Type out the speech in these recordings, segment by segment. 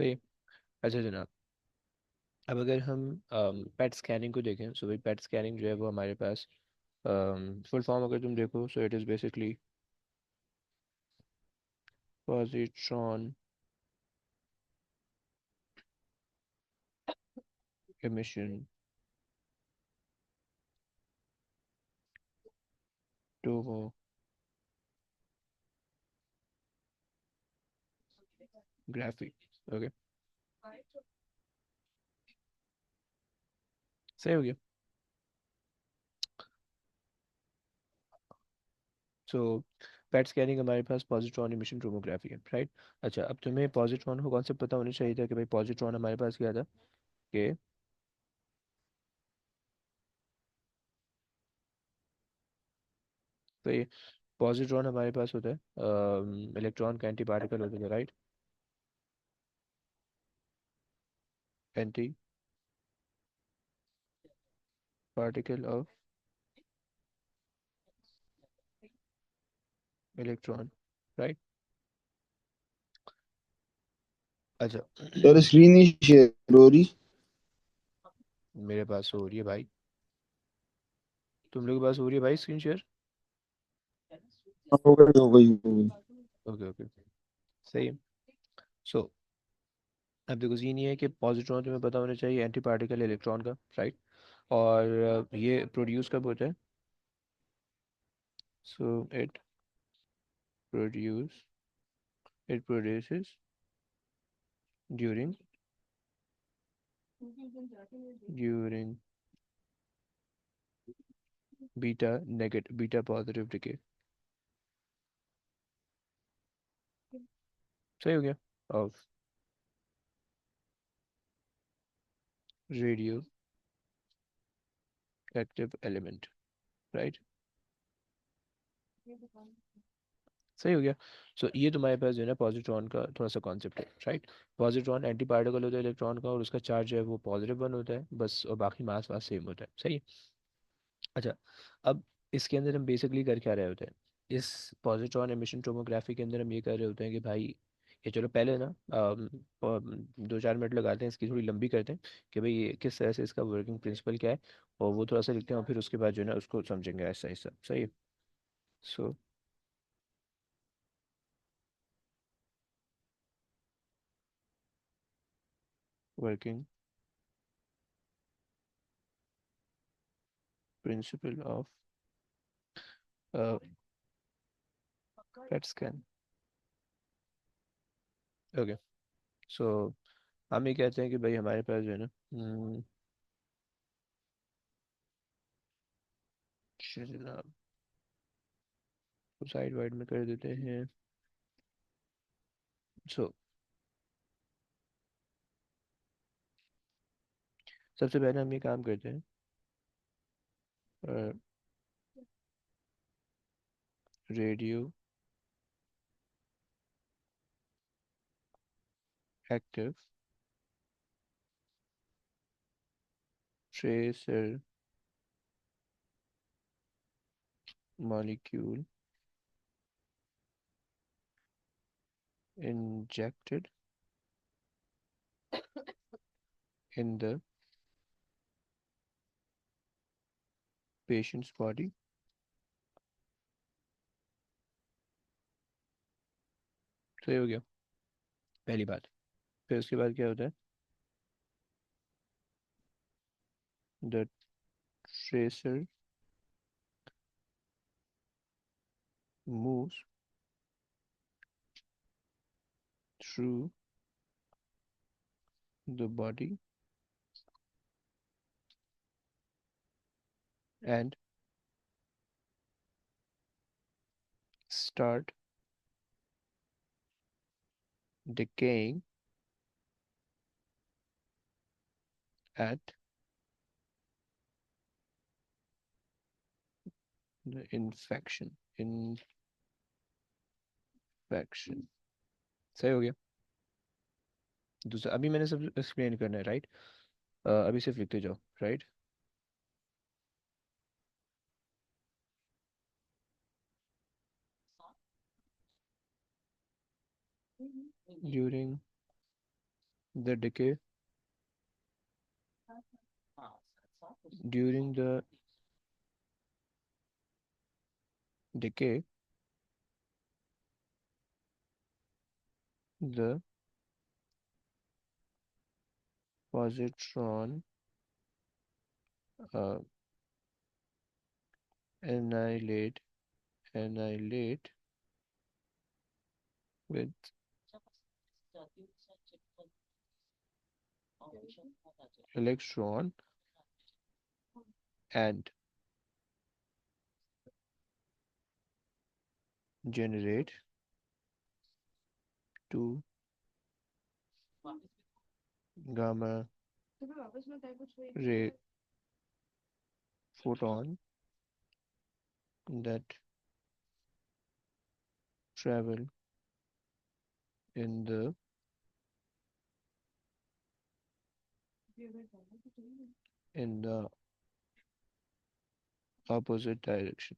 तो ये अच्छा जनाब, अब अगर हम पेट स्कैनिंग को देखें, सो भाई पेट स्कैनिंग जो है वो हमारे पास फुल फॉर्म अगर तुम देखो, so it is basically positron emission tomography. Okay, सही हो गया। सो पेट स्कैनिंग हमारे पास पॉजिट्रॉन इमिशन टोमोग्राफी है, राइट। अच्छा, अब तुम्हें पॉजिट्रॉन का कॉन्सेप्ट पता होना चाहिए था कि भाई पॉजिट्रॉन हमारे पास क्या था, कि भाई पॉजिट्रॉन हमारे पास होता है इलेक्ट्रॉन का एंटी पार्टिकल होता है, right. Anti particle of electron, right. अच्छा यार स्क्रीन नहीं शेयर हो रही। मेरे पास हो रही है भाई, तुम लोग के पास हो रही है भाई स्क्रीन शेयर। हो गई हो गई हो गई। ओके ओके, सही है। सो अब देखो सीन ये है कि पॉजिट्रॉन तुम्हें पता होना चाहिए एंटी पार्टिकल इलेक्ट्रॉन का, राइट। और ये प्रोड्यूस कब होता है, so produce it produces during during beta positive decay, सही हो गया, of radioactive element, right. सही हो गया। सो ये तुम्हारे पास जो है ना पॉजिट्रॉन का थोड़ा सा कॉन्सेप्ट है, राइट। पॉजिट्रॉन एंटी पार्टिकल होता है इलेक्ट्रॉन का, और उसका चार्ज जो है वो पॉजिटिव 1 होता है बस, और बाकी मास वास सेम होता है, सही है। अच्छा, अब इसके अंदर हम बेसिकली कर क्या रहे होते हैं, इस पॉजिट्रॉन एमिशन टोमोग्राफी के अंदर हम ये कर रहे होते हैं कि भाई ये चलो पहले ना 2-4 मिनट लगाते हैं, इसकी थोड़ी लंबी करते हैं कि भाई ये किस तरह से इसका वर्किंग प्रिंसिपल क्या है, और वो थोड़ा सा लिखते हैं, और फिर उसके बाद जो है ना उसको समझेंगे ऐसा ऐसा, सही है। So working principle of PET scan, okay. So हम ये कहते हैं कि भाई हमारे पास जो है ना जनाब साइड वाइड में कर देते हैं। सो सबसे पहले हम ये काम करते हैं, radio active tracer molecule injected in the patient's body, सही हो गया पहली बात। फिर उसके बाद क्या होता है, the tracer moves through the body and start decaying at the infection, सही हो गया। दूसरा अभी मैंने सब एक्सप्लेन करना है, राइट। अभी सिर्फ लिखते जाओ, right. During the decay during the decay the positron uh, annihilate annihilate with electron and generate two gamma ray photon that travel in the opposite direction,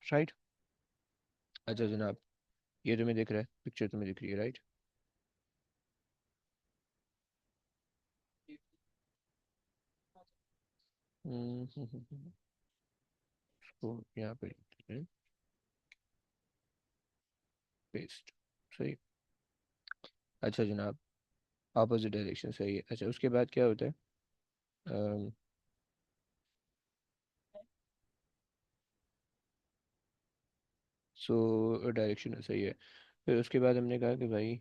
right? अच्छा जनाब, ये तुम्हें दिख रहा है, पिक्चर तुम्हें दिख रही है, राइट? इसको यहाँ पे पेस्ट, सही। अच्छा जनाब, ऑपोजिट डायरेक्शन सही है। अच्छा, उसके बाद क्या होता है? सो डायरेक्शन सही है। फिर उसके बाद हमने कहा कि भाई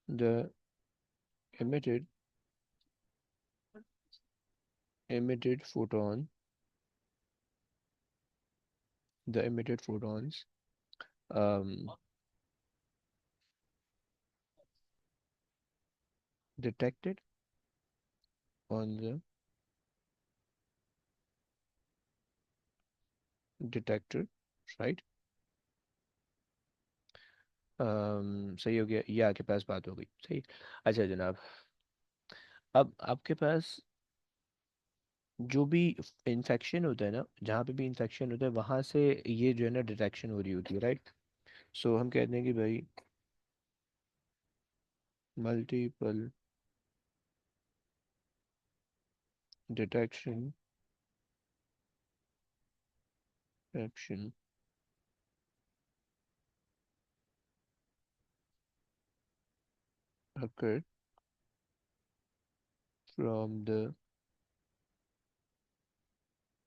the emitted emitted photon the emitted photons um, detected on the detector, right? सही हो गया, ये आपके पास बात हो गई, सही। अच्छा जनाब, अब आपके पास जो भी इन्फेक्शन होता है ना, जहाँ पे भी इन्फेक्शन होता है वहाँ से ये जो है ना डिटेक्शन हो रही होती है, राइट? सो हम कहते हैं कि भाई multiple detection action occur from the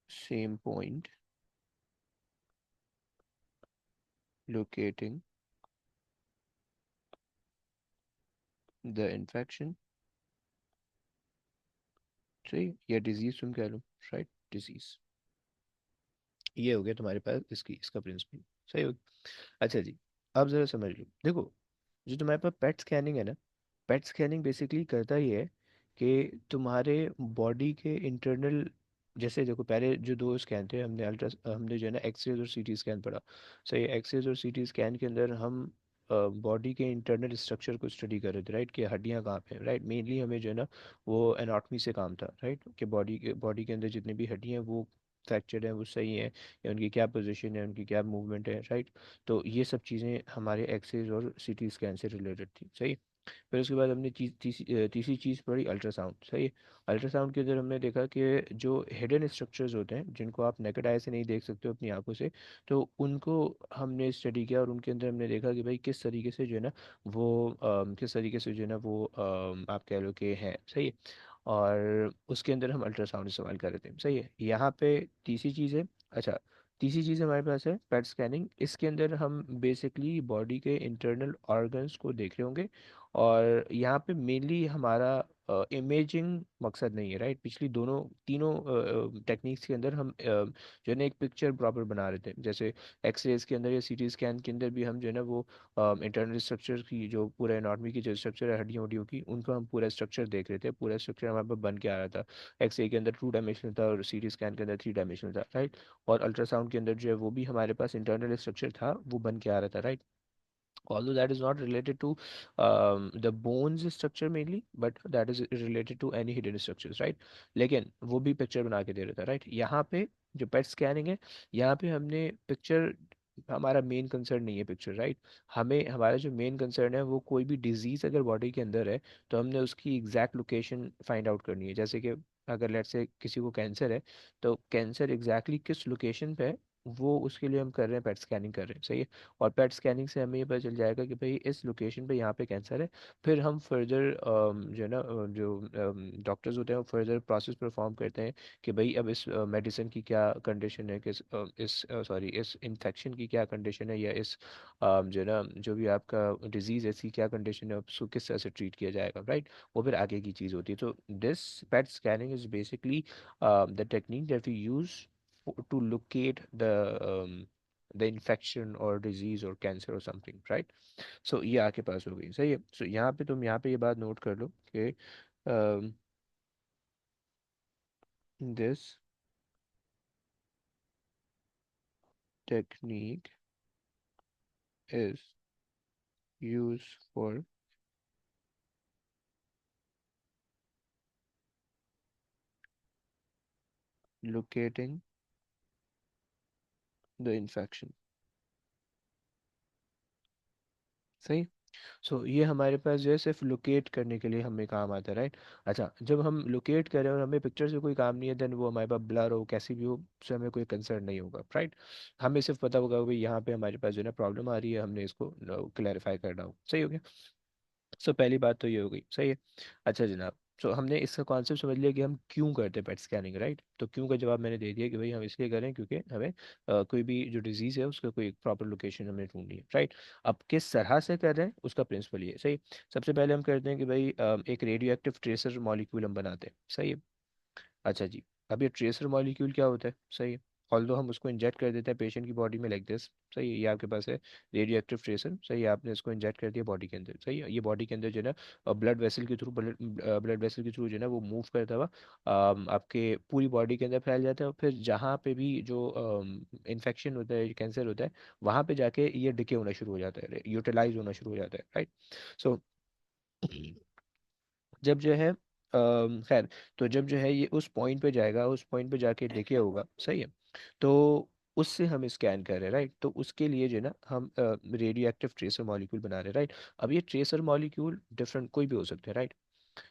same point locating the infection, सही, या डिजीज तुम कह लो, राइट? डिजीज, ये हो गया तुम्हारे पास इसकी इसका प्रिंसिपल, सही हो गया। अच्छा जी, अब जरा समझ लो, देखो, जो तुम्हारे पास पेट स्कैनिंग है ना, पेट स्कैनिंग बेसिकली करता ही है कि तुम्हारे बॉडी के इंटरनल, जैसे देखो पहले जो दो स्कैन थे, हमने जो है ना एक्सरेज और सीटी स्कैन पढ़ा। सही, एक्सरेज और सीटी स्कैन के अंदर हम बॉडी के इंटरनल स्ट्रक्चर को स्टडी कर रहे थे, राइट? कि हड्डियाँ कहाँ पे हैं, राइट? मेनली हमें जो है ना वो एनाटॉमी से काम था, राइट? कि बॉडी के अंदर जितनी भी हड्डियाँ हैं वो फ्रैक्चर्ड हैं, वो सही हैं, या उनकी क्या पोजीशन है, उनकी क्या मूवमेंट है, राइट? तो ये सब चीज़ें हमारे एक्सरेज और सीटी स्कैन से रिलेटेड थी, सही। फिर उसके बाद हमने तीसरी चीज़ पढ़ी अल्ट्रासाउंड, सही है। अल्ट्रासाउंड के अंदर हमने देखा कि जो हिडन स्ट्रक्चर्स होते हैं जिनको आप नेकेड आई से नहीं देख सकते हो अपनी आंखों से, तो उनको हमने स्टडी किया और उनके अंदर हमने देखा कि भाई किस तरीके से जो है ना वो किस तरीके से जो है ना वो आप कह लो कि है, सही है। और उसके अंदर हम अल्ट्रासाउंड इस्तेमाल कर रहे थे, सही है। यहाँ पे तीसरी चीज़ है। अच्छा, तीसरी चीज़ हमारे पास है पेट स्कैनिंग। इसके अंदर हम बेसिकली बॉडी के इंटरनल ऑर्गन्स को देख रहे होंगे, और यहाँ पे मेनली हमारा इमेजिंग मकसद नहीं है, राइट? पिछली दोनों तीनों टेक्निक्स के अंदर हम जो है ना एक पिक्चर प्रॉपर बना रहे थे। जैसे एक्सरेज के अंदर या सीटी स्कैन के अंदर भी हम जो है ना वो इंटरनल स्ट्रक्चर की, जो पूरा एनाटॉमी की जो स्ट्रक्चर है हड्डियों वड्डियों की, उनका हम पूरा स्ट्रक्चर देख रहे थे, पूरा स्ट्रक्चर हमारे पास बन के आ रहा था। एक्सरे के अंदर 2 डायमेंशनल था और सीटी स्कैन के अंदर 3 डायमेंशनल था, राइट? और अल्ट्रासाउंड के अंदर जो है वो भी हमारे पास इंटरनल स्ट्रक्चर था, वो बन के आ रहा था, right? Although that is not related to the bones structure mainly, but that is related to any hidden structures, right? लेकिन वो भी पिक्चर बना के दे रहा था, राइट? यहाँ पे जो पेट स्कैनिंग है, यहाँ पे हमने पिक्चर हमारा मेन कंसर्न नहीं है पिक्चर, राइट। हमें हमारा जो मेन कंसर्न है वो कोई भी डिजीज अगर बॉडी के अंदर है तो हमने उसकी एग्जैक्ट लोकेशन फाइंड आउट करनी है। जैसे कि अगर लेट्स से किसी को कैंसर है, तो कैंसर एग्जैक्टली किस लोकेशन पे है, वो उसके लिए हम कर रहे हैं, पेट स्कैनिंग कर रहे हैं, सही है। और पेट स्कैनिंग से हमें ये पता चल जाएगा कि भाई इस लोकेशन पे यहाँ पे कैंसर है। फिर हम फर्दर जो है ना जो डॉक्टर्स होते हैं वो फर्दर प्रोसेस परफॉर्म करते हैं कि भाई अब इस मेडिसिन की क्या कंडीशन है, किस इस सॉरी इस इन्फेक्शन की क्या कंडीशन है, या इस जो है ना जो भी आपका डिजीज़ है इसकी क्या कंडीशन है, उसको किस तरह से ट्रीट किया जाएगा, राइट। वो फिर आगे की चीज़ होती है। तो this PET scanning is basically the technique that we use to locate the infection और डिजीज और कैंसर और समथिंग, राइट। सो ये आपके पास हो गई, सही है। सो यहाँ पे तुम यहाँ पे ये बात नोट कर लो कि this technique is used for locating the infection, सही। सो ये हमारे पास जो है सिर्फ लोकेट करने के लिए हमें काम आता है, राइट। अच्छा, जब हम लोकेट करें और हमें पिक्चर से कोई काम नहीं है, देन वो हमारे पास ब्लर हो कैसी भी हो, उससे हमें कोई कंसर्न नहीं होगा, राइट। हमें सिर्फ पता होगा कि भाई यहाँ पे हमारे पास जो है ना प्रॉब्लम आ रही है, हमने इसको क्लैरिफाई करना हो, सही हो गया। सो पहली बात तो ये हो गई, सही है। अच्छा जनाब, सो हमने इसका कॉन्सेप्ट समझ लिया कि हम क्यों करते हैं पेट स्कैनिंग, राइट। तो क्यों का जवाब मैंने दे दिया कि भाई हम इसलिए करें क्योंकि हमें कोई भी जो डिजीज़ है उसका कोई प्रॉपर लोकेशन हमें ढूंढनी है, राइट। अब किस तरह से कर रहे हैं उसका प्रिंसिपल ये है, सही। सबसे पहले हम करते हैं कि भाई एक रेडियो एक्टिव ट्रेसर मॉलिक्यूल हम बनाते हैं, सही है। अच्छा जी, अब ये ट्रेसर मॉलिक्यूल क्या होता है, सही है। ऑल्दो हम उसको इंजेक्ट कर देते हैं पेशेंट की बॉडी में लाइक दिस, सही है। ये आपके पास है रेडियो एक्टिव ट्रेसर, सही है। आपने इसको इंजेक्ट कर दिया बॉडी के अंदर, सही है। ये बॉडी के अंदर जो है ना ब्लड वेसल के थ्रू ब्लड वेसल के थ्रू जो है ना वो मूव करता हुआ आपके पूरी बॉडी के अंदर फैल जाता है। और फिर जहाँ पे भी जो इन्फेक्शन होता है, कैंसर होता है, वहाँ पे जाके ये डिके होना शुरू हो जाता है, यूटिलाइज होना शुरू हो जाता है, राइट। सो जब जो है खैर, तो जब जो है ये उस पॉइंट पे जाएगा, उस पॉइंट पे जाके देखिए होगा, सही है। तो उससे हम स्कैन कर रहे हैं, राइट। तो उसके लिए जो है ना हम रेडियो एक्टिव ट्रेसर मॉलिक्यूल बना रहे हैं, राइट। अब ये ट्रेसर मॉलिक्यूल डिफरेंट कोई भी हो सकते हैं, राइट।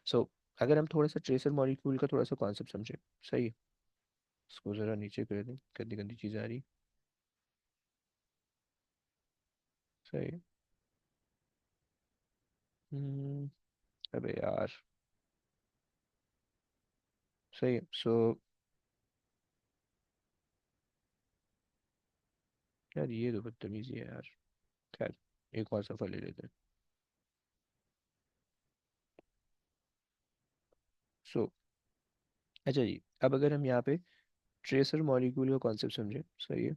सो अगर हम थोड़ा सा ट्रेसर मॉलिक्यूल का थोड़ा सा कॉन्सेप्ट समझे, सही है। इसको ज़रा नीचे कर दें, गंदी गंदी चीज़ें आ रही, सही है। हम्म, अबे यार, सही है। सो यार ये तो बदतमीजी है यार। खैर, एक और सफ़र ले लेते हैं। सो अच्छा जी, अब अगर हम यहाँ पे ट्रेसर मॉलिक्यूल का कॉन्सेप्ट समझे, सही है।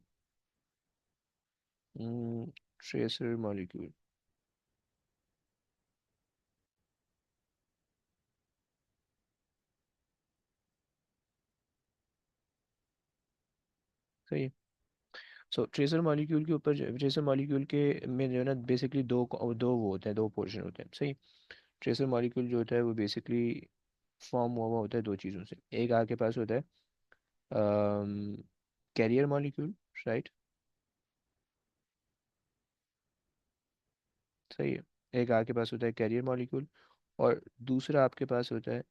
ट्रेसर मॉलिक्यूल, सही है। सो ट्रेसर मॉलिक्यूल के ऊपर ट्रेसर मॉलिक्यूल के में जो है ना बेसिकली दो वो होते हैं, दो पोर्शन होते हैं, सही। ट्रेसर मॉलिक्यूल जो होता है वो बेसिकली फॉर्म हुआ होता है दो चीज़ों से। एक आपके पास होता है कैरियर मॉलिक्यूल, राइट, सही है। एक आपके पास होता है कैरियर मॉलिक्यूल, और दूसरा आपके पास होता है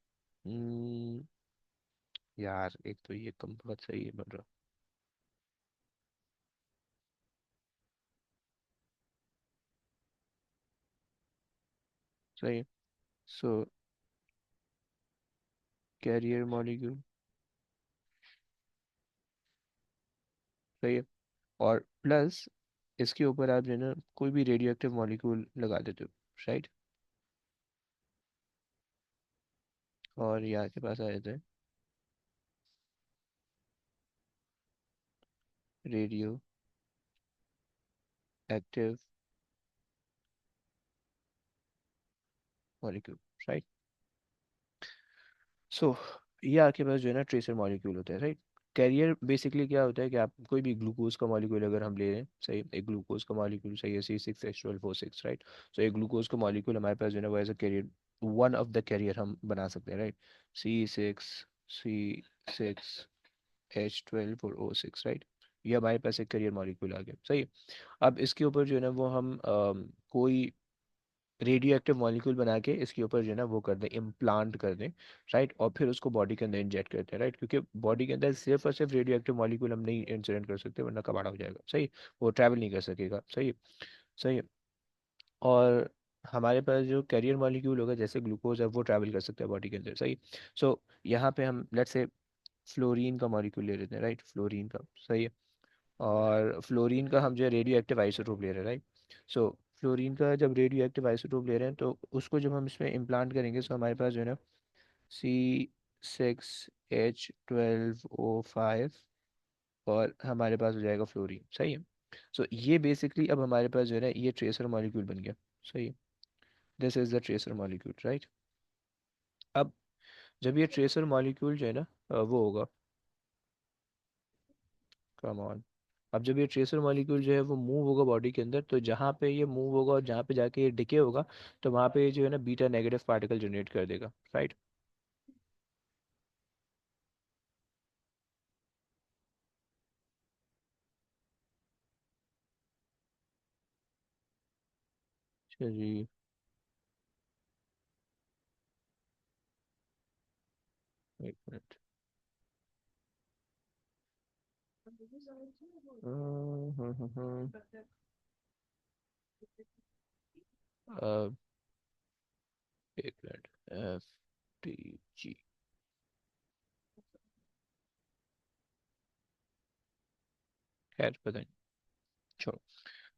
हम्म, यार एक तो ये कम बहुत सही है बन रहा, सही है। सो कैरियर मॉलिक्यूल, सही है। और प्लस इसके ऊपर आप जो है ना कोई भी रेडियो एक्टिव मॉलिक्यूल लगा देते हो, राइट। और यहाँ के पास आ जाता है radio active molecule, right. So ये आपके पास जो है ना ट्रेसर मॉलिक्यूल होता है, राइट। कैरियर बेसिकली क्या होता है कि आप कोई भी ग्लूकोज का मॉलिक्यूल अगर हम ले रहे हैं, सही, एक ग्लूकोज का मॉलिक्यूल, सही है, C6H12O6, राइट। सो एक ग्लूकोज का मॉलिक्यूल हमारे पास जो है ना वो as a career, one of the career हम बना सकते हैं, राइट। C6 C6H12 और O6, राइट। ये हमारे पास एक करियर मॉलिक्यूल आ गया, सही है। अब इसके ऊपर जो है ना वो हम कोई रेडियो एक्टिव मॉलिक्यूल बना के इसके ऊपर जो है ना वो कर दें, इम्प्लांट कर दें, राइट। और फिर उसको बॉडी के अंदर इंजेक्ट करते हैं, राइट, क्योंकि बॉडी के अंदर सिर्फ और सिर्फ रेडियो एक्टिव मॉलिक्यूल हम नहीं इंसिडेंट कर सकते, वरना कबाड़ा हो जाएगा, सही। वो ट्रैवल नहीं कर सकेगा, सही। सही है। और हमारे पास जो कैरियर मॉलिक्यूल होगा जैसे ग्लूकोज है वो ट्रैवल कर सकता है बॉडी के अंदर, सही। सो यहाँ पे हम लेट्स से फ्लोरीन का मॉलिक्यूल ले लेते हैं, राइट, फ्लोरीन का, सही है। और फ्लोरीन का हम जो है रेडियो एक्टिव आइसोटोप ले रहे हैं, राइट। सो फ्लोरीन का जब रेडियो एक्टिव आइसोटोप ले रहे हैं तो उसको जब हम इसमें इम्प्लांट करेंगे तो हमारे पास जो है ना C6H12O5, और हमारे पास हो जाएगा फ्लोरीन, सही है। सो ये बेसिकली अब हमारे पास जो है ना ये ट्रेसर मॉलिक्यूल बन गया, सही है। This is the tracer molecule, right. अब जब ये ट्रेसर मॉलिक्यूल जो है ना वो होगा, कम ऑन, अब जब ये ट्रेसर मॉलिक्यूल जो है वो मूव होगा बॉडी के अंदर, तो जहाँ पे ये मूव होगा और जहाँ पे जाके ये डिके होगा, तो वहाँ पे ये जो है ना बीटा नेगेटिव पार्टिकल जनरेट कर देगा, राइट। चलिए, एक मिनट। अ, एक मिनट, FTG, खैर पता नहीं, छोड़ो।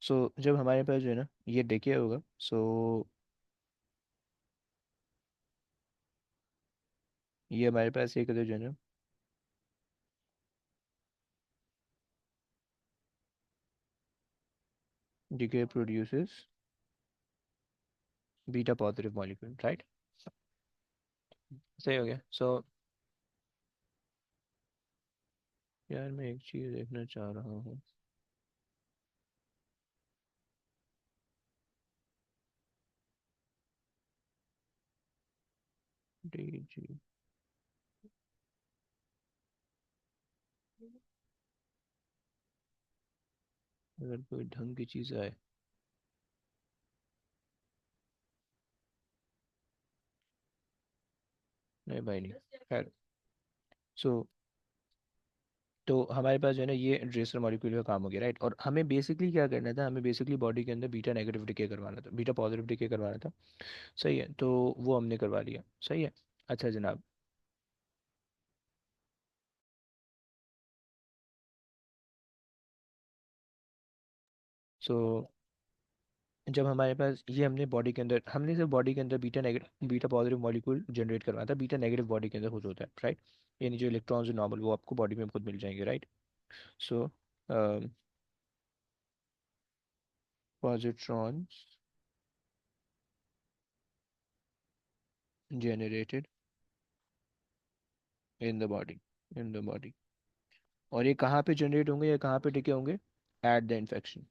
सो जब हमारे पास जो है ना ये डिके होगा, सो ये हमारे पास एक जो है ना decay produces beta positive molecule, right. सही हो गया। सो यार मैं एक चीज़ देखना चाह रहा हूँ। DG, अगर कोई ढंग की चीज़ आए। नहीं भाई नहीं, खैर। सो तो हमारे पास जो है ना ये ड्रेसर मॉलिक्यूल का काम हो गया, राइट। और हमें बेसिकली क्या करना था, हमें बेसिकली बॉडी के अंदर बीटा नेगेटिव डिके करवाना था, बीटा पॉजिटिव डिके करवाना था, सही है। तो वो हमने करवा लिया, सही है। अच्छा जनाब। सो जब हमारे पास ये हमने बॉडी के अंदर, हमने सिर्फ बॉडी के अंदर beta negative beta positive molecule generate करवाया था, बीटा नेगेटिव बॉडी के अंदर खुद होता है, राइट। यानी जो इलेक्ट्रॉन्स नॉर्मल वो आपको बॉडी में खुद मिल जाएंगे, right. So positrons generated in the body, in the body. और ये कहाँ पे जनरेट होंगे या कहाँ पे टिके होंगे? At the infection,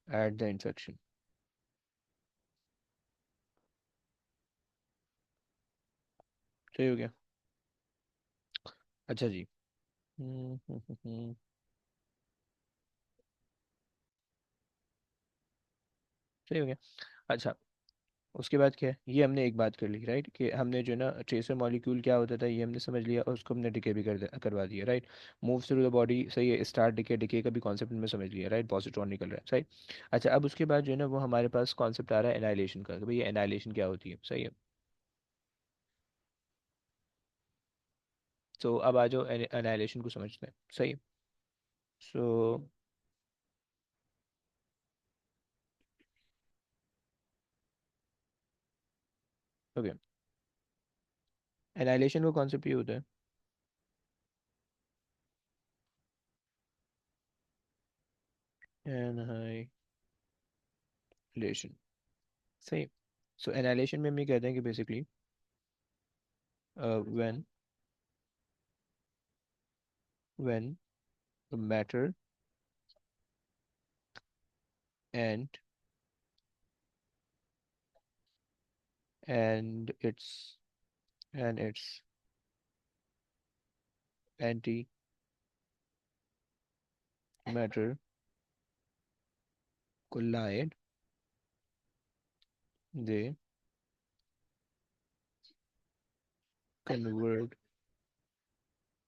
at the infection, सही हो गया। अच्छा जी। हम्म। सही हो गया। अच्छा, उसके बाद क्या है, ये हमने एक बात कर ली, राइट, कि हमने जो है ना ट्रेसर मॉलिक्यूल क्या होता था ये हमने समझ लिया, और उसको हमने डिके भी करवा दिया, right. Move through the body, सही है। स्टार्ट डिके, डिके का भी कॉन्सेप्ट हमने समझ लिया, राइट, पॉजिट्रॉन निकल रहा है, सही। अच्छा, अब उसके बाद जो है ना वो हमारे पास कॉन्सेप्ट आ रहा है एनाइलेशन का, कि भाई एनाइलेशन क्या होती है, सही है। तो अब आ जाओ एनाइलेशन को समझते हैं, सही। सो ओके, एनाइलेशन का कॉन्सेप्ट ये होता है, एनाइलेशन, सही। सो एनाइलेशन में हम ये कहते हैं कि basically when when matter and and its anti matter collide, they convert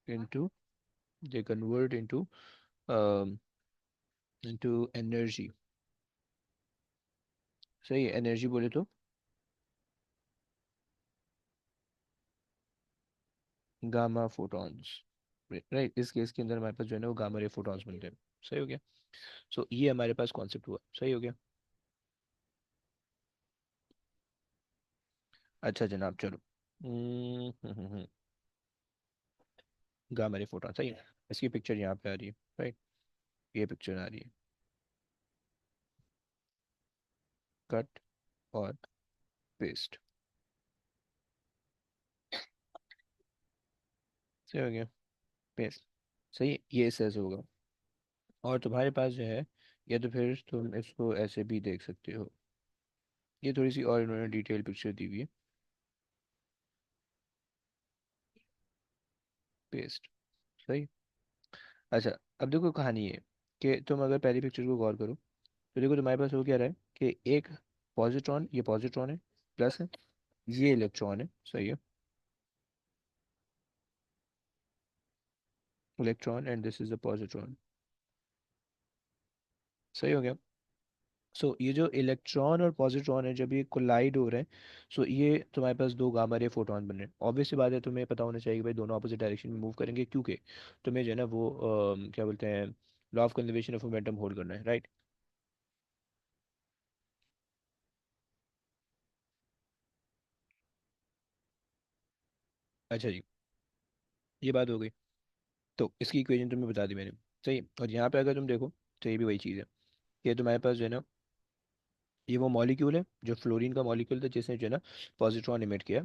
into they convert um into energy. सही है, एनर्जी बोले तो गामा फोटॉन्स, राइट। इस केस के अंदर हमारे पास जो है ना वो गामा रे फोटॉन्स बनते हैं। सही हो गया। सो ये हमारे पास कॉन्सेप्ट हुआ। सही हो गया। अच्छा जनाब चलो। गामा रे फोटॉन सही है। इसकी पिक्चर यहाँ पे आ रही है, राइट। ये पिक्चर आ रही है, कट और पेस्ट। सही हो गया। पेस्ट। सही है, ये इससे ऐसे होगा। और तुम्हारे पास जो है, या तो फिर तुम इसको ऐसे भी देख सकते हो। ये थोड़ी सी और इन्होंने डिटेल पिक्चर दी हुई है। पेस्ट। सही। अच्छा, अब देखो कहानी है कि तुम अगर पहली पिक्चर को गौर करो तो देखो तुम्हारे पास हो क्या रहा है कि एक पॉजिट्रॉन, ये पॉजिट्रॉन है, प्लस है, ये इलेक्ट्रॉन है। सही है, electron and this is the positron. सही हो गया। सो ये जो इलेक्ट्रॉन और पॉजिट्रॉन है जब ये कोलाइड हो रहे हैं, सो ये तुम्हारे पास दो गामा रे फोटॉन बन रहे हैं। ऑब्वियस सी बात है, तुम्हें पता होना चाहिए कि भाई दोनों अपोजिट डायरेक्शन में मूव करेंगे, क्योंकि तुम्हें जो है ना वो क्या बोलते हैं, law of conservation of momentum hold करना है, राइट। अच्छा जी, ये बात हो गई। तो इसकी इक्वेशन तुम्हें बता दी मैंने। सही। और यहाँ पे अगर तुम देखो तो ये भी वही चीज़ है। ये तुम्हारे पास जो है ना, ये वो मॉलिक्यूल है जो फ्लोरीन का मॉलिक्यूल था जिसने जो है ना पॉजिट्रॉन इमिट किया,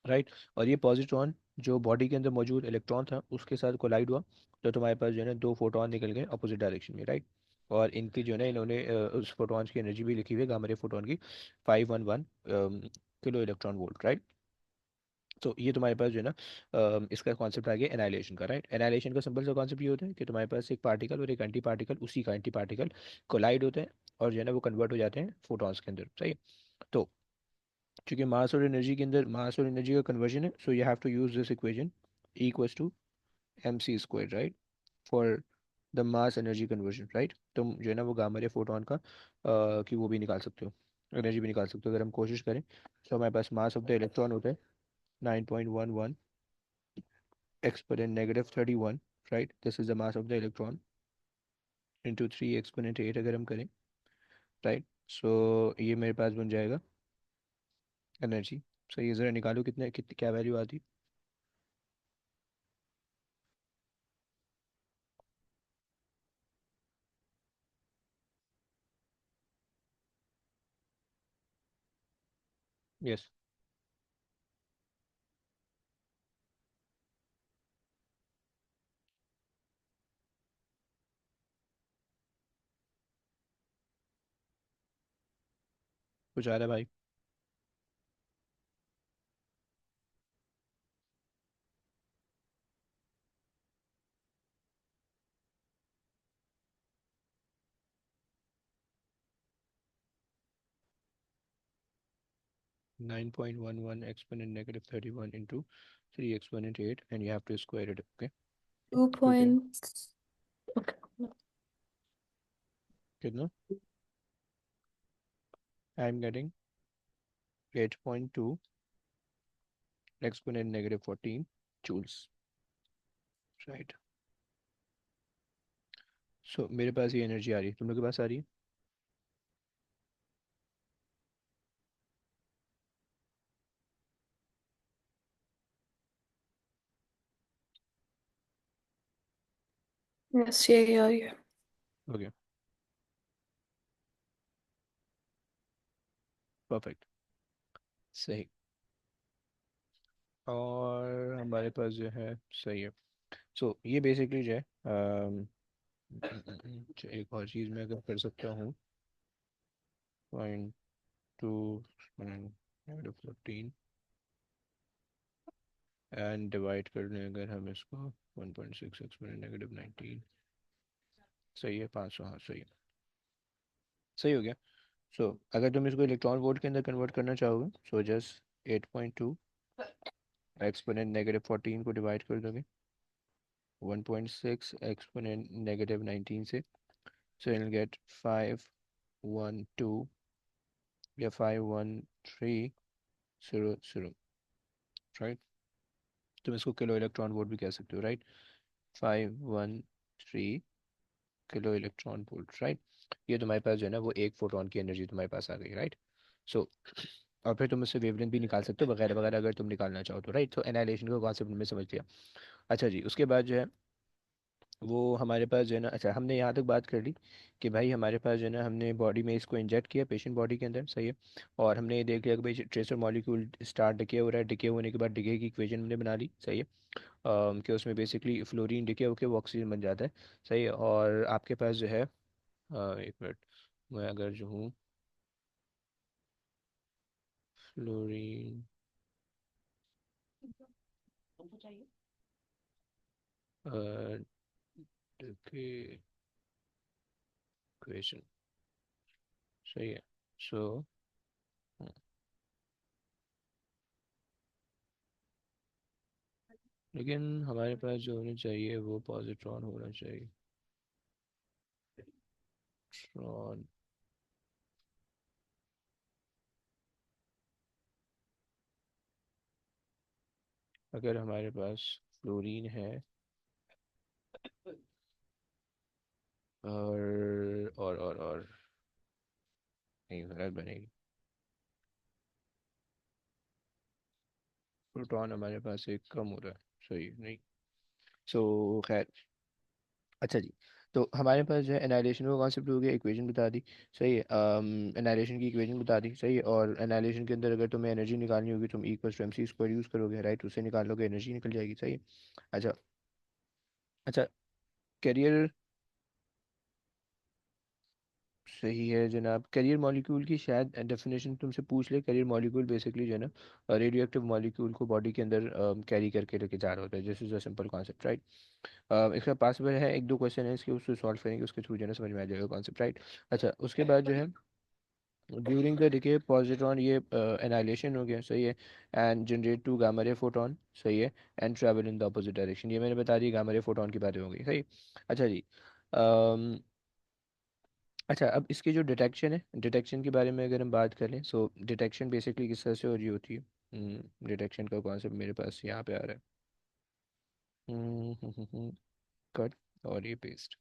राइट। और ये पॉजिट्रॉन जो बॉडी के अंदर मौजूद इलेक्ट्रॉन था उसके साथ कोलाइड हुआ, तो तुम्हारे पास जो है ना दो फोटोन निकल गए अपोजिट डायरेक्शन में, राइट। और इनकी जो है ना इन्होंने उस फोटोन्स की एनर्जी भी लिखी हुई है, गामा रे फोटोन की 511 किलो इलेक्ट्रॉन वोल्ट, राइट। तो ये तुम्हारे पास जो है ना इसका कॉन्सेप्ट आ गया एनाइलेशन का, राइट। एनाइलेशन का सिंपल सा कॉन्सेप्ट ये होता है कि तुम्हारे पास एक पार्टिकल और एक एंटी पार्टिकल, उसी का एंटी पार्टिकल कोलाइड होते हैं और जो है ना वो कन्वर्ट हो जाते हैं फोटॉन्स के अंदर। सही। तो चूंकि मास और एनर्जी के अंदर मास और एनर्जी का कन्वर्जन है, so you have to use this equation, E equals to M C square, right, for the mass energy conversion, right. तुम जो है ना वो गामा रे फोटोन का कि वो भी निकाल सकते हो, एनर्जी भी निकाल सकते हो अगर हम कोशिश करें। तो हमारे पास मास ऑफ द इलेक्ट्रॉन होता है 9.11 exponent negative 31, right. This is the mass of the electron into 3 exponent 8 अगर हम करें, राइट। सो ये मेरे पास बन जाएगा एनर्जी। सो ये ज़रा निकालो कितने कितनी क्या वैल्यू आती। यस। कुछ आ रहा है भाई? 9.11 exponent negative 31 into 3 exponent 8 and you have to square it, okay? Two क्योंकि points. Okay. कितना, I am getting 8.2 exponent negative 14 joules, right. So मेरे पास ये एनर्जी आ रही है, तुम लोग के पास आ रही है? Yes, yeah. Okay, perfect. सही। और हमारे पास जो है, सही है। सो ये बेसिकली जो है एक और चीज़ मैं अगर कर सकता हूँ, 0.2 negative 14 एंड डिवाइड कर लें अगर हम इसको 1.6 एक्सपोनेंट negative 19, सही है 500, हाँ सही है, सही हो गया। सो अगर तुम इसको इलेक्ट्रॉन वोल्ट के अंदर कन्वर्ट करना चाहोगे, सो जस्ट 8.2 एक्सपोनेंट नेगेटिव 14 को डिवाइड कर दोगे 1.6 एक्सपोनेंट नेगेटिव 19 से, सो you'll गेट 512 या 51300, राइट। तुम इसको किलो इलेक्ट्रॉन वोल्ट भी कह सकते हो, right. 513 kilo electron volt, right. ये तुम्हारे पास जो है ना वो एक फोटोन की एनर्जी तुम्हारे पास आ गई, राइट। सो और फिर तुम उससे वेवलेंथ भी निकाल सकते हो वगैरह वगैरह, अगर तुम निकालना चाहो तो, राइट। तो एनाइलेशन का कॉन्सेप्ट में समझ लिया। अच्छा जी, उसके बाद जो है वो हमारे पास जो है ना, अच्छा हमने यहाँ तक बात कर ली कि भाई हमारे पास जो है ना हमने बॉडी में इसको इंजेक्ट किया पेशेंट बॉडी के अंदर, सही है। और हमने ये देख लिया कि भाई ट्रेसर मॉलिक्यूल स्टार्ट डिके हो रहा है, डिके होने के बाद डिके की इक्वेशन हमने बना ली, सही है। कि उसमें बेसिकली फ्लोरीन डिके होकर वो ऑक्सीजन बन जाता है, सही है। और आपके पास जो है एक मिनट, मैं अगर जो हूँ फ्लोरीन डिके इक्वेशन, सही है। सो लेकिन हमारे पास जो होना चाहिए वो पॉजिट्रॉन होना चाहिए, ट्रॉन। अगर हमारे पास फ्लोरीन है और नहीं गलत बनेगी, प्रोटॉन हमारे पास एक कम हो रहा है, सही नहीं। सो खैर, अच्छा जी। तो हमारे पास जो है एनाइलेशन का कॉन्सेप्ट हो गया, इक्वेशन बता दी, सही है। एनाइलेशन की इक्वेशन बता दी, सही है। और एनाइलेशन के अंदर अगर तुम्हें एनर्जी निकालनी होगी तुम E equals to M C square use करोगे, राइट। उससे निकालोगे एनर्जी निकल जाएगी, सही है। अच्छा, अच्छा, कैरियर, सही है जनाब। करियर मॉलिक्यूल की शायद डेफिनेशन तुमसे पूछ ले। करियर मॉलिक्यूल बेसिकली जो है ना रेडियो एक्टिव मॉलिक्यूल को बॉडी के अंदर कैरी करके लेके जा रहा होता है, this is a simple concept, right. इसका पॉसिबल है, एक दो क्वेश्चन है इसके, उसको सॉल्व करेंगे, उसके थ्रू जो है ना समझ में आ जाएगा कॉन्सेप्ट, राइट। अच्छा, उसके बाद जो है ड्यूरिंग द डिके पॉजिट्रॉन, ये एनाइलेशन हो गया, सही है। And generate two gamma ray photon, सही है। And travel in the opposite direction, ये मैंने बता दी, गामा रे फोटोन की बातें हो गई, सही। अच्छा जी, अच्छा अब इसकी जो डिटेक्शन है, डिटेक्शन के बारे में अगर हम बात करें, सो डिटेक्शन बेसिकली किस तरह से हो रही होती है। डिटेक्शन का कॉन्सेप्ट मेरे पास यहाँ पे आ रहा है, कट और ये पेस्ट,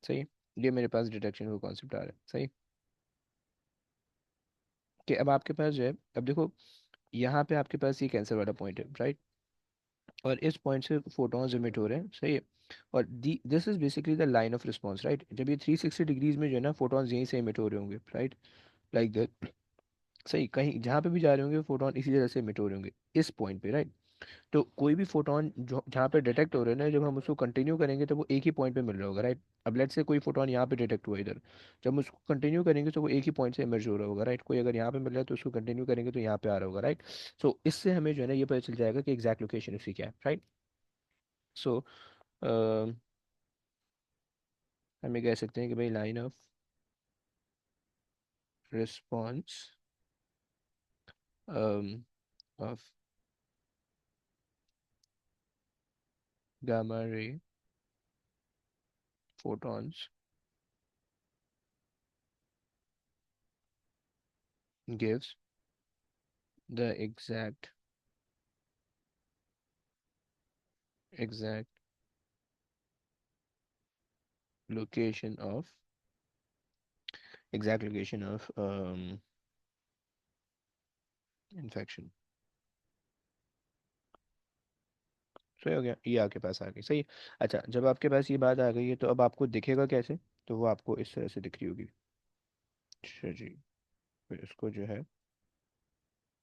सही है। ये मेरे पास डिटेक्शन का कॉन्सेप्ट आ रहा है, सही। कि अब आपके पास जो है, अब देखो यहाँ पे आपके पास ये कैंसर वाला पॉइंट है, राइट। और इस पॉइंट से फोटॉन्स इमिट हो रहे हैं, सही है। और this is basically the line of response, right. जब ये 360 डिग्रीज में जो है ना फोटॉन्स यहीं से इमिट हो रहे होंगे, राइट, लाइक दैट, सही। कहीं जहाँ पे भी जा रहे होंगे फोटोन इसी तरह से मिट हो रहे होंगे इस पॉइंट पे, राइट। तो कोई भी फोटोन जो जहाँ पे डिटेक्ट हो रहे हैं ना, जब हम उसको कंटिन्यू करेंगे तो वो एक ही पॉइंट पे मिल रहा होगा, राइट। अब लेट्स से कोई फोटोन यहाँ पे डिटेक्ट हुआ इधर, जब हम उसको कंटिन्यू करेंगे तो वो एक ही पॉइंट से इमर्ज हो रहा होगा, राइट। कोई अगर यहाँ पे मिल रहा है तो उसको कंटिन्यू करेंगे तो यहाँ पे आ रहा होगा, राइट। सो इससे हमें जो है ना ये पता चल जाएगा कि एग्जैक्ट लोकेशन उसकी क्या है, राइट। सो हमें कह सकते हैं कि भाई line of response of gamma ray photons gives the exact location of exact location of infection, सही हो गया, ये आपके पास आ गई, सही है। अच्छा, जब आपके पास ये बात आ गई है तो अब आपको दिखेगा कैसे, तो वो आपको इस तरह से दिख रही होगी, अच्छा जी। फिर इसको जो है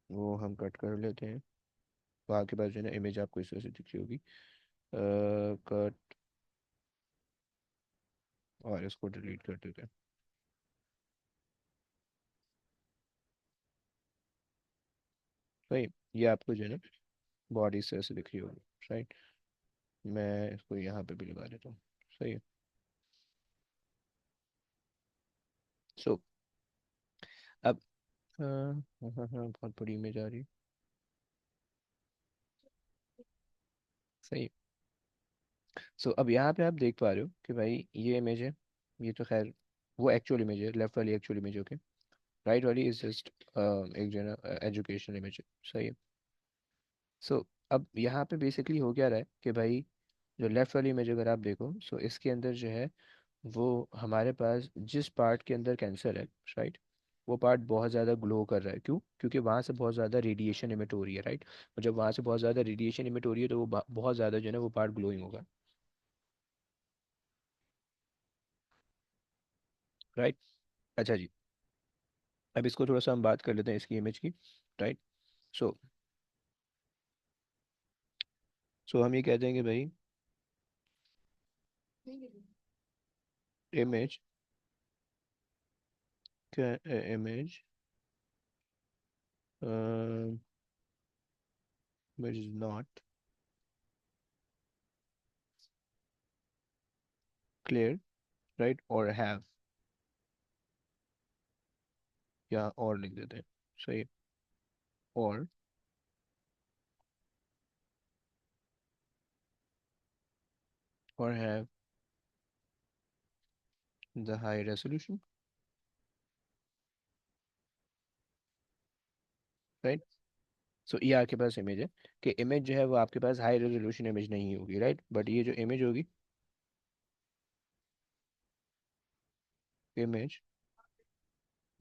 वो हम कट कर लेते हैं, तो आपके पास जो है ना इमेज आपको इस तरह से दिख रही होगी, कट, और इसको डिलीट कर देते हैं, सही। ये आपको जो है ना बॉडी इस तरह से दिख रही होगी, राइट। मैं इसको यहाँ पे भी लगा देता हूँ, सही है। सो अब हाँ हाँ हाँ, बहुत बड़ी इमेज आ रही है। सही। सो अब यहाँ पे आप देख पा रहे हो कि भाई ये इमेज है, ये तो खैर वो एक्चुअल इमेज है, लेफ्ट वाली एक्चुअल इमेज, ओके। राइट वाली इज जस्ट एक जो है ना एजुकेशनल इमेज है। सही है। सो अब यहाँ पे बेसिकली हो क्या रहा है कि भाई जो लेफ्ट वाली इमेज अगर आप देखो, सो इसके अंदर जो है वो हमारे पास जिस पार्ट के अंदर कैंसर है, राइट, वो पार्ट बहुत ज़्यादा ग्लो कर रहा है। क्यों? क्योंकि वहाँ से बहुत ज़्यादा रेडिएशन इमिट हो रही है, राइट। और जब वहाँ से बहुत ज़्यादा रेडिएशन इमिट हो रही है तो वो बहुत ज़्यादा जो है ना वो पार्ट ग्लोइंग होगा, राइट। अच्छा जी, अब इसको थोड़ा सा हम बात कर लेते हैं इसकी इमेज की, राइट। सो हम ये कहते हैं कि भाई image image which is not clear, right, or have, या और लिख देते हैं। सही है। और have the high resolution, right. So ये आपके पास इमेज है कि इमेज जो है वो आपके पास हाई रेजोल्यूशन इमेज नहीं होगी, राइट, बट ये जो इमेज होगी, image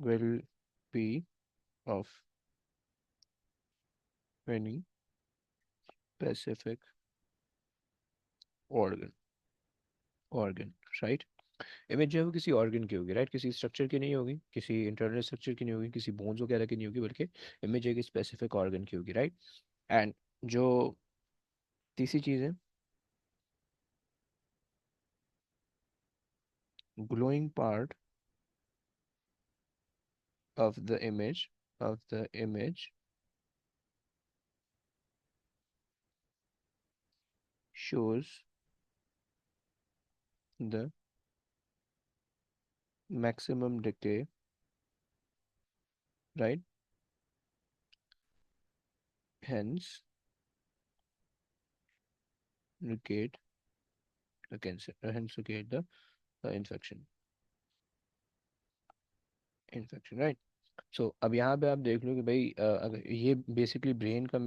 will be of any specific organ, organ, right. Image जो है वो किसी ऑर्गन की होगी, राइट, किसी स्ट्रक्चर की नहीं होगी, किसी इंटरनल स्ट्रक्चर की नहीं होगी, किसी बोन्स वगैरह की नहीं होगी, बल्कि इमेज एक स्पेसिफिक ऑर्गन की होगी, राइट। एंड जो तीसरी चीज़ है, glowing part of the image shows the maximum decay, right, hence negate the cancer, hence negate the infection, right। सो अब यहाँ पे आप देख लो कि भाई अगर ये बेसिकली ब्रेन का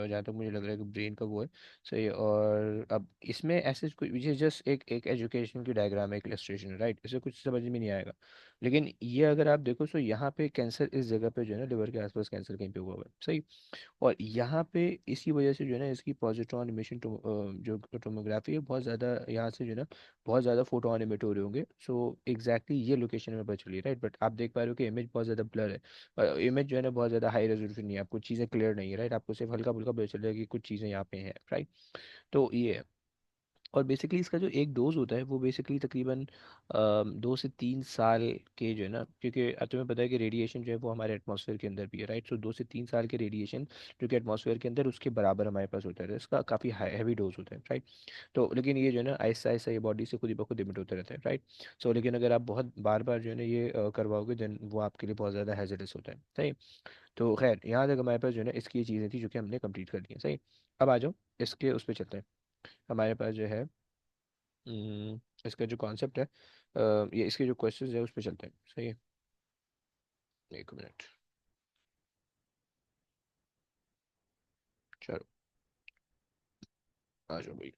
जहाँ तक मुझे लग रहा है कि ब्रेन का वो है। सही है। और अब इसमें ऐसे कुछ, ये जस्ट एक एक एजुकेशन की डायग्राम है, एक इलस्ट्रेशन है, राइट, इसे कुछ समझ में नहीं आएगा। लेकिन ये अगर आप देखो तो यहाँ पे कैंसर इस जगह पे जो है ना, लिवर के आसपास कैंसर कहीं पे हुआ हुआ है, सही। और यहाँ पे इसी वजह से जो है ना इसकी पॉजिट्रॉन इमिशन जो टोमोग्राफी है बहुत ज़्यादा यहाँ से जो है ना बहुत ज़्यादा फोटोन इमिट हो रहे होंगे। सो एग्जैक्टली ये लोकेशन में पता चली, राइट, बट आप देख पा रहे हो कि इमेज बहुत ज़्यादा ब्लर है, इमेज जो है ना बहुत ज़्यादा हाई रेजोल्यूशन नहीं है, आपको चीज़ें क्लियर नहीं है, राइट, आपको सिर्फ हल्का फुल्का पता चलेगा कि कुछ चीज़ें यहाँ पे हैं, राइट। तो ये है। और बेसिकली इसका जो एक डोज होता है वो बेसिकली तकरीबन 2 से 3 साल के जो है ना, क्योंकि तुम्हें पता है कि रेडिएशन जो है वो हमारे एटमॉस्फेयर के अंदर भी है, राइट। सो 2 से 3 साल के रेडिएशन जो कि एटमॉस्फेयर के अंदर उसके बराबर हमारे पास होता है, तो इसका काफ़ी हैवी डोज होता है, राइट। तो लेकिन ये जो है ना आहिस्ता आहिस्ता ये बॉडी से खुद ही बखुद इमिट होता रहता है, राइट। सो लेकिन अगर आप बहुत बार बार जो है ना ये करवाओगे देन वो आपके लिए बहुत ज़्यादा हैजरस होता है, सही। तो खैर यहाँ तक हमारे पास जो है ना इसकी ये चीज़ें थी जो कि हमने कंप्लीट कर ली हैं, सही। अब आ जाओ इसके उस पर चलते हैं। हमारे पास जो है इसका जो कॉन्सेप्ट है, ये इसके जो क्वेश्चंस है उस पर चलते हैं, सही है। एक मिनट। चलो आ जाओ भाई।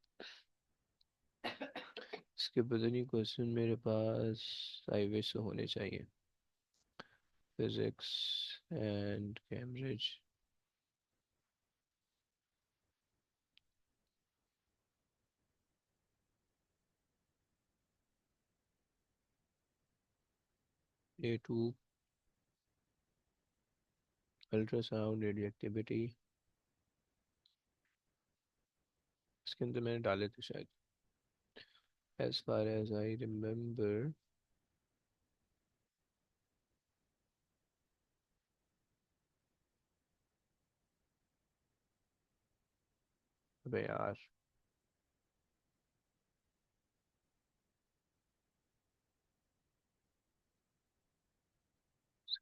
इसके पता नहीं क्वेश्चन मेरे पास आई विश होने चाहिए। Physics and Cambridge. A2 ultrasound radioactivity, इसके अंदर मैंने डाले थे शायद, as far as I remember. अबे यार,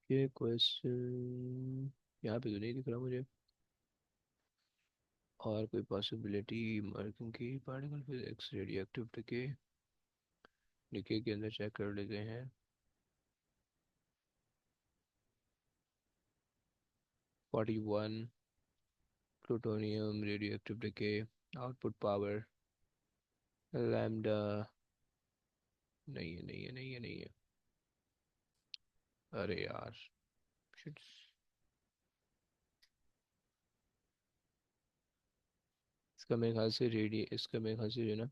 ये क्वेश्चन यहाँ पे तो नहीं दिख रहा मुझे। और कोई पॉसिबिलिटी मार्किंग की पार्टिकल फिजिक्स रेडियो एक्टिव के डीके के अंदर चेक कर लेते हैं। 41 plutonium radio active decay output power lambda. नहीं है नहीं है नहीं है नहीं है। अरे यार shit। इसका मेरे ख्याल से जो है ना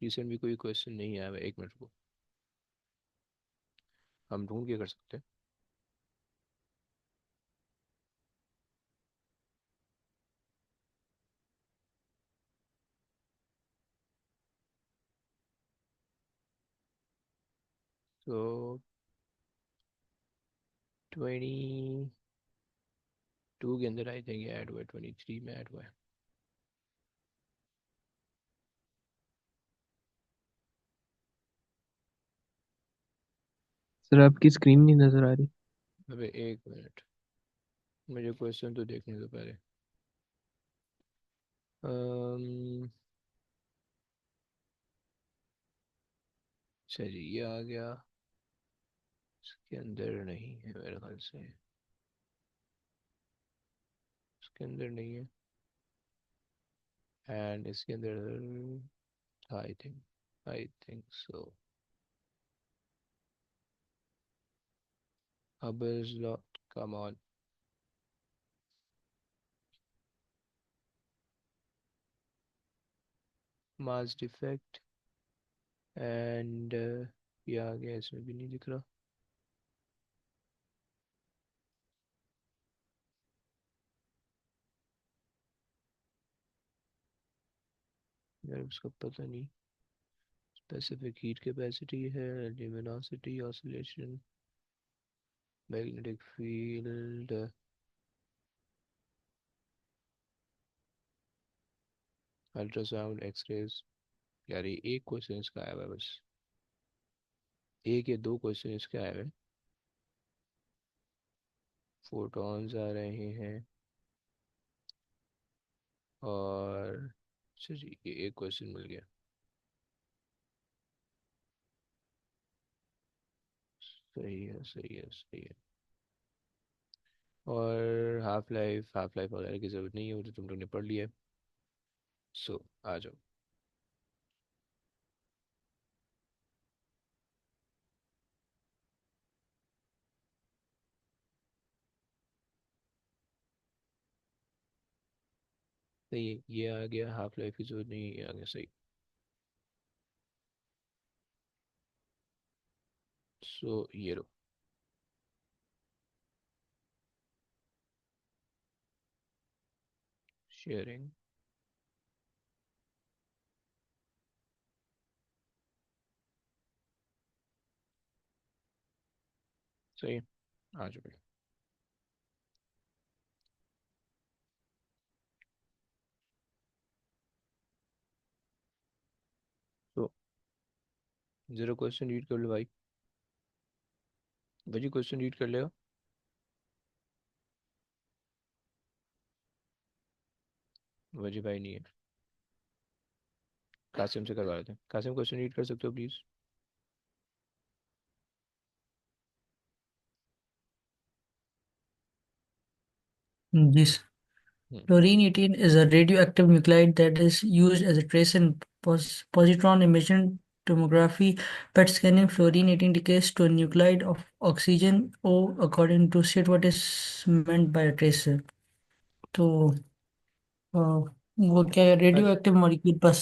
रिसेंट भी कोई क्वेश्चन नहीं आया है। एक मिनट को हम ढूंढ के कर सकते हैं। तो 22 के अंदर आई थिंक ऐड हुआ है, 23 में ऐड हुआ है। सर आपकी स्क्रीन नहीं नजर आ रही। अबे एक मिनट, मुझे क्वेश्चन तो देखने दो पहले। अम्म चलिए ये आ गया। इसके अंदर नहीं है मेरे ख्याल से। इसके अंदर नहीं है। एंड इसके अंदर I think so. Hubbles law, come on। Mass defect and ये आ गया, इसमें भी नहीं दिख रहा। यार उसका पता नहीं। स्पेसिफिक हीट कैपेसिटी है, luminosity oscillation, magnetic field, ultrasound, X rays. यार ये एक क्वेश्चन इसका आया हुआ है बस। एक या दो क्वेश्चन इसके आए हुए हैं। फोटॉन्स आ रहे हैं और चलिए ये एक क्वेश्चन मिल गया। सही है सही है सही है। और हाफ लाइफ वगैरह की ज़रूरत नहीं है, वो तो तुम लोग ने पढ़ लिया है। सो आ जाओ। सही है, ये आ गया, हाफ लाइफ की जरूरत नहीं है, ये आ गया सही। सो ये लो। शेयरिंग। सही है, आ जाओ भाई। तो जरा क्वेश्चन रीड कर लो भाई। भाई क्वेश्चन रीड कर लेगा। वजी भाई नहीं है। कासिम से करवा लेते हैं। कासिम क्वेश्चन रीड कर सकते हो please. This hmm. fluorine 18 is a radioactive nuclide that is used as a trace in positron emission tomography. PET scanning fluorine 18 decays to a nuclide of oxygen O according to state what is meant by a tracer. तो अ, वो क्या है अच्छा, radio active molecule बस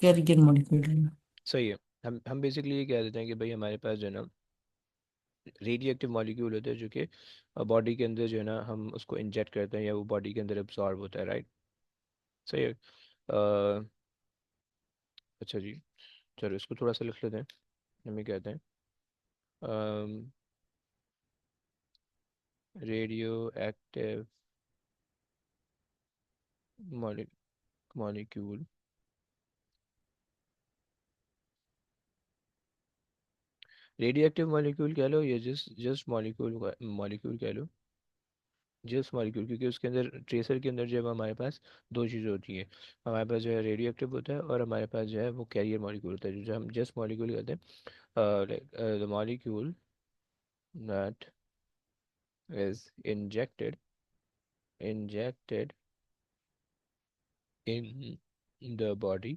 carrier molecule है। सही है। हम बेसिकली ये कह देते हैं कि भाई हमारे पास जो है ना रेडियो एक्टिव मॉलिक्यूल होते हैं जो कि बॉडी के अंदर जो है ना हम उसको इंजेक्ट करते हैं या वो बॉडी के अंदर एब्जॉर्ब होता है, राइट। सही है। अच्छा जी, चलो इसको थोड़ा सा लिख लेते हैं। हमें कहते हैं radio active molecule radio active molecule कह लो या जस्ट मॉलिक्यूल मॉलिक्यूल कह लो, जस्ट मॉलिक्यूल, क्योंकि उसके अंदर ट्रेसर के अंदर जो है वो हमारे पास दो चीज़ें होती हैं। हमारे पास जो है रेडियो एक्टिव होता है और हमारे पास जो है वो कैरियर मॉलिक्यूल होता है, जो हम जस्ट मॉलिक्यूल कहते हैं। The molecule that is injected in the body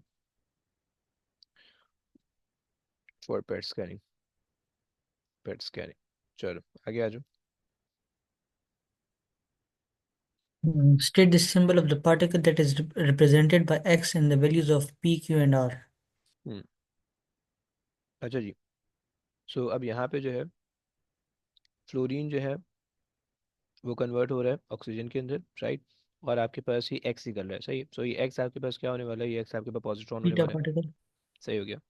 for PET scanning। चलो आगे आ जाओ। State the symbol of the particle that is represented by X and the values of P, Q, and R. हम्म अच्छा जी। सो अब यहाँ पे जो है फ्लोरीन जो है वो कन्वर्ट हो रहा है ऑक्सीजन के अंदर, राइट। और आपके पास ही एक्स निकल रहा है, सही। सो ये एक्स आपके पास क्या होने वाला है, ये एक्स आपके पास पॉजिट्रॉन होने Beta वाला है। particle. सही हो गया।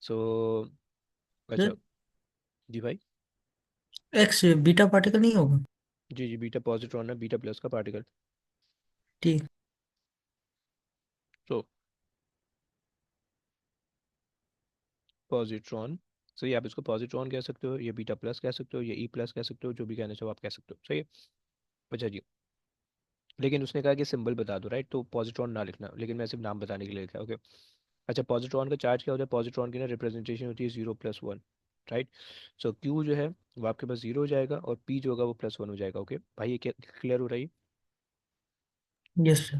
सो अच्छा। Sir, जी भाई। X beta particle नहीं होगा? जी जी, बीटा पॉजिट्रॉन है, बीटा प्लस का पार्टिकल। ठीक। सो पॉजिट्रॉन, सही। आप इसको पॉजिट्रॉन कह सकते हो, ये बीटा प्लस कह सकते हो, ये ई प्लस कह सकते हो, जो भी कहना चाहो आप कह सकते हो, सही है। अच्छा जी। लेकिन उसने कहा कि सिंबल बता दो, राइट, तो पॉजिट्रॉन ना लिखना, लेकिन मैं सिर्फ नाम बताने के लिए लिखा, ओके। अच्छा, पॉजिट्रॉन का चार्ज क्या होता है, पॉजिट्रॉन की ना रिप्रेजेंटेशन होती है 0+1, राइट। सो क्यू जो है वो आपके पास 0 हो जाएगा और पी जो होगा वो +1 हो जाएगा, ओके भाई, ये क्लियर हो रहा है? Yes, sir.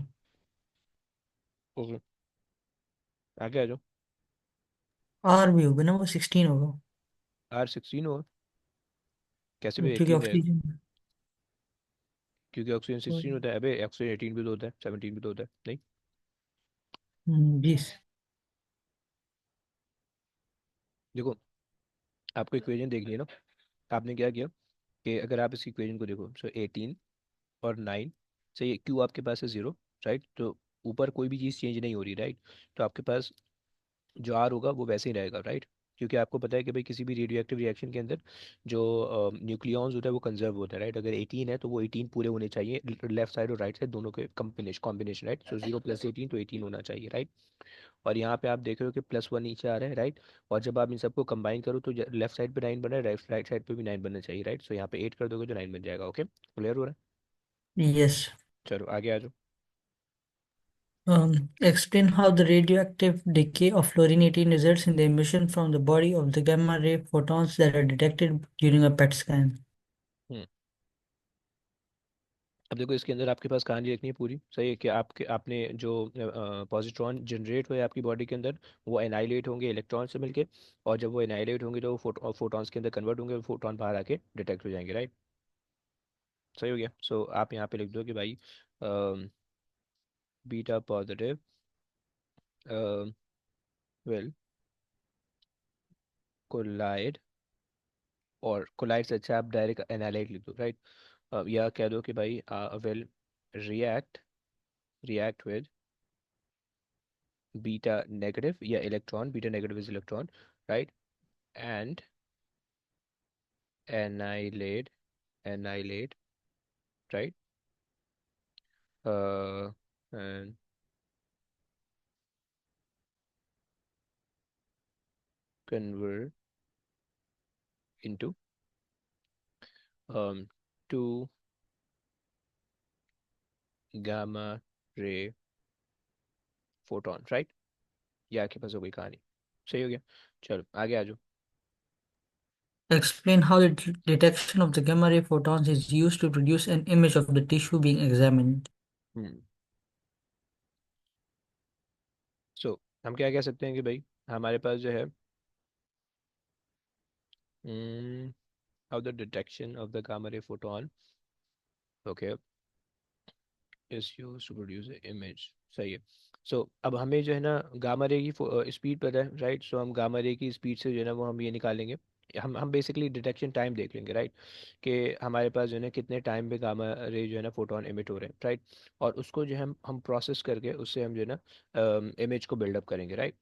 ओके, आगे आ जाओ। R भी होगा ना, वो 16 होगा। R16 हो, कैसे भी क्योंकि 18 रहेगा, ऑक्सीजन। क्योंकि ऑक्सीजन 16 होता है, अबे ऑक्सीजन 18 भी तो होता है, 17 भी तो होता है, नहीं। 20। देखो, आपको इक्वेशन देख लिया ना, आपने क्या किया कि अगर आप इस इक्वेशन को देखो, सो 18 और 9, सही, क्यू आपके पास है 0, राइट। तो ऊपर कोई भी चीज़ चेंज नहीं हो रही, राइट। तो आपके पास जो आर होगा वो वैसे ही रहेगा, राइट। क्योंकि आपको पता है कि भाई किसी भी रेडियो एक्टिव रिएक्शन के अंदर जो न्यूक्लियॉन्स होता है वो कंजर्व होता है, राइट। अगर 18 है तो वो 18 पूरे होने चाहिए, लेफ्ट साइड और राइट साइड दोनों के कॉम्बिनेशन, राइट। सो 0+18 तो 18 होना चाहिए, राइट। और यहाँ पे आप देख रहे हो कि +1 नीचे आ रहा है, राइट। और जब आप इन सबको कंबाइन करो तो लेफ्ट साइड पे 9 बना है, राइट साइड पे भी 9 बनना चाहिए, राइट। सो यहाँ पे 8 कर दोगे तो 9 बन जाएगा, ओके, क्लियर हो रहा है? Yes. चलो आगे आ जाओ। Explain how the radioactive decay of fluorine-18 results in the emission from the body of the gamma ray photons that are detected during a PET scan. हम्म अब देखो, इसके अंदर आपके पास कहानी लिखनी है पूरी, सही है कि आपने जो पॉजिट्रॉन जनरेट हुए आपकी बॉडी के अंदर, वो एनाइलेट होंगे इलेक्ट्रॉन से मिलके। और जब वो एनाइलेट होंगे तो वो फोटॉन्स के अंदर कन्वर्ट होंगे, फोटॉन बाहर आके डिटेक्ट हो जाएंगे, राइट। सही हो गया। सो आप यहाँ पे लिख दो कि भाई बीटा पॉजिटिव विल कोलाइड, और कोलाइड से अच्छा आप डायरेक्ट एनालाइट लिख दो, राइट। या कह दो कि भाई will react react with beta negative या electron, beta negative is electron, right. And annihilate annihilate, right, and convert into um two gamma ray photon, right। ये आपके पास हो गई कहानी, सही हो गया। चलो आगे आ जाओ। Explain how the detection of the gamma ray photons is used to produce an image of the tissue being examined. हम्म सो हम क्या कह सकते हैं कि भाई हमारे पास जो है how the detection of the gamma ray photon, okay, is used to produce an image, सही है। सो अब हमें जो है ना गामा रे की स्पीड पता है, राइट। सो हम गामा रे की स्पीड से जो है ना वो हम ये निकालेंगे, हम बेसिकली डिटेक्शन टाइम देख लेंगे, राइट। कि हमारे पास जो है ना कितने टाइम पे गामा रे जो है ना फोटोन एमिट हो रहे हैं, राइट। और उसको जो है हम प्रोसेस करके उससे हम जो है ना इमेज को बिल्डअप करेंगे, राइट।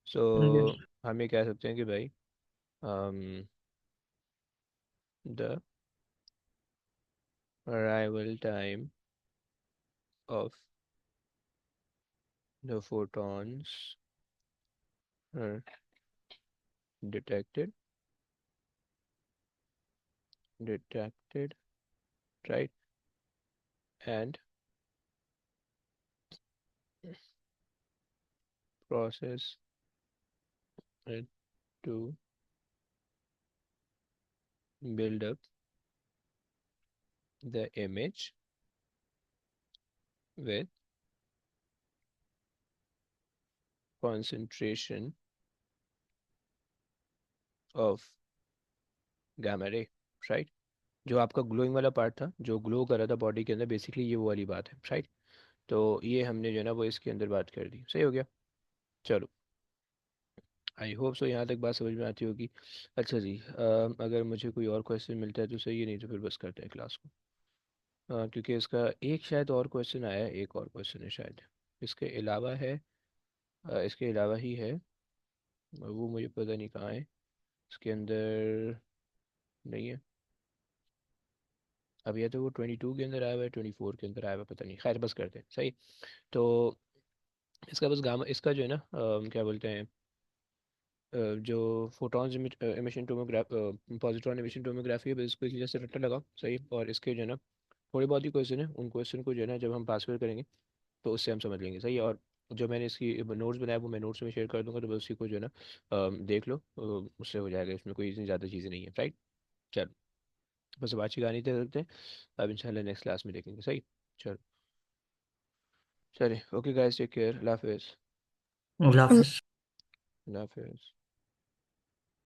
सो Yes. हम ये कह सकते हैं कि भाई the arrival time of the photons are detected, right, and process it to build up the image with concentration of gamma ray, right? जो आपका ग्लोइंग वाला पार्ट था, जो ग्लो कर रहा था बॉडी के अंदर, बेसिकली ये वो वाली बात है, राइट? तो ये हमने जो है ना वो इसके अंदर बात कर दी, सही हो गया। चलो, आई होप सो यहाँ तक बात समझ में आती होगी। अच्छा जी, अगर मुझे कोई और क्वेश्चन मिलता है तो सही है, नहीं तो फिर बस करते हैं क्लास को। क्योंकि इसका एक शायद और क्वेश्चन आया है, एक और क्वेश्चन है शायद इसके अलावा है, इसके अलावा ही है, वो मुझे पता नहीं कहाँ है इसके अंदर, नहीं है। अब या तो वो 22 के अंदर आया हुआ है, 24 के अंदर आया हुआ है, पता नहीं, खैर बस करते हैं, सही। तो इसका बस गामा, इसका जो है ना क्या बोलते हैं, जो photons emission tomograph, positron emission tomography है, बस इसको इसी जैसे रट्टा लगाओ, सही। और इसके जो है ना थोड़े बहुत ही क्वेश्चन है, उन क्वेश्चन को जो है ना जब हम पास फिल करेंगे तो उससे हम समझ लेंगे, सही है। और जो मैंने इसकी नोट्स बनाया वो मैं नोट्स में शेयर कर दूंगा, तो बस उसी को जो है ना देख लो, उससे हो जाएगा, इसमें कोई इतनी ज़्यादा चीज़ें नहीं है, राइट। चलो, बस अब आज की कहानी तक रखते हैं, अब इंशाल्लाह नेक्स्ट क्लास में देखेंगे, सही। चलो, चलिए, ओके गाइस, टेक केयर, अल्लाह हाफिज़। अल्लाह हाफिज। अल्लाह हाफिज़।